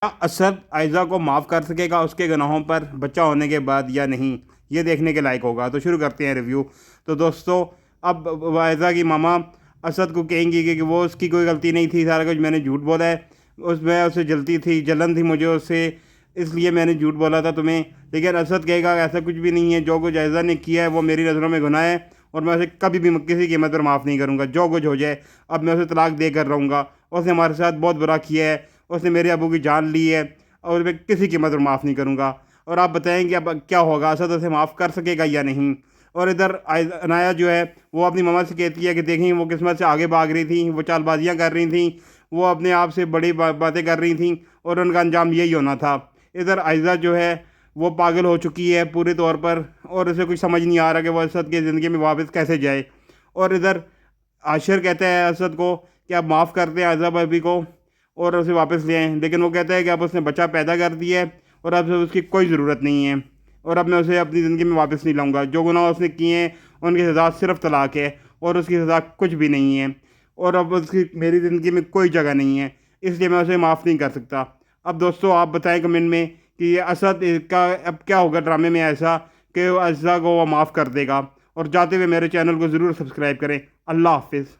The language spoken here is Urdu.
کیا اسد عائزہ کو معاف کر سکے گا اس کے گناہوں پر بچہ ہونے کے بعد یا نہیں؟ یہ دیکھنے کے لائق ہوگا، تو شروع کرتے ہیں ریویو۔ تو دوستو، اب عائزہ کی ماما اسد کو کہیں گی کہ وہ اس کی کوئی غلطی نہیں تھی، سارا کچھ میں نے جھوٹ بولا ہے، اس میں اسے جلتی تھی، جلن تھی مجھے اس سے، اس لیے میں نے جھوٹ بولا تھا تمہیں۔ لیکن اسد کہے گا ایسا کچھ بھی نہیں ہے، جو کچھ عائزہ نے کیا ہے وہ میری نظروں میں گناہ ہے، اور میں اسے کبھی بھی کسی قیمت پر معاف نہیں کروں گا، جو کچھ ہو جائے۔ اب میں اسے طلاق دے کر رہوں گا، اس نے ہمارے ساتھ بہت برا کیا ہے، اس نے میرے ابو کی جان لی ہے، اور میں کسی قیمت پر معاف نہیں کروں گا۔ اور آپ بتائیں کہ اب کیا ہوگا، اسد اسے معاف کر سکے گا یا نہیں؟ اور ادھر عنایہ جو ہے وہ اپنی ماما سے کہتی ہے کہ دیکھیں وہ قسمت سے آگے بھاگ رہی تھیں، وہ چال بازیاں کر رہی تھیں، وہ اپنے آپ سے بڑی باتیں کر رہی تھیں، اور ان کا انجام یہی ہونا تھا۔ ادھر عائزہ جو ہے وہ پاگل ہو چکی ہے پورے طور پر، اور اسے کچھ سمجھ نہیں آ رہا کہ وہ اسد کی زندگی میں واپس کیسے جائے۔ اور ادھر عاشر کہتا ہے اسد کو کہ آپ معاف کر دیں عائزہ بھابی کو اور اسے واپس لے آئیں، لیکن وہ کہتا ہے کہ اب اس نے بچہ پیدا کر دیا ہے اور اب اس کی کوئی ضرورت نہیں ہے، اور اب میں اسے اپنی زندگی میں واپس نہیں لاؤں گا۔ جو گناہ اس نے کیے ہیں ان کی سزا صرف طلاق ہے، اور اس کی سزا کچھ بھی نہیں ہے، اور اب اس کی میری زندگی میں کوئی جگہ نہیں ہے، اس لیے میں اسے معاف نہیں کر سکتا۔ اب دوستو آپ بتائیں کمنٹ میں کہ یہ اسد کا اب کیا ہوگا ڈرامے میں ایسا کہ عائزہ کو وہ معاف کر دے گا؟ اور جاتے ہوئے میرے چینل کو ضرور سبسکرائب کریں۔ اللہ حافظ۔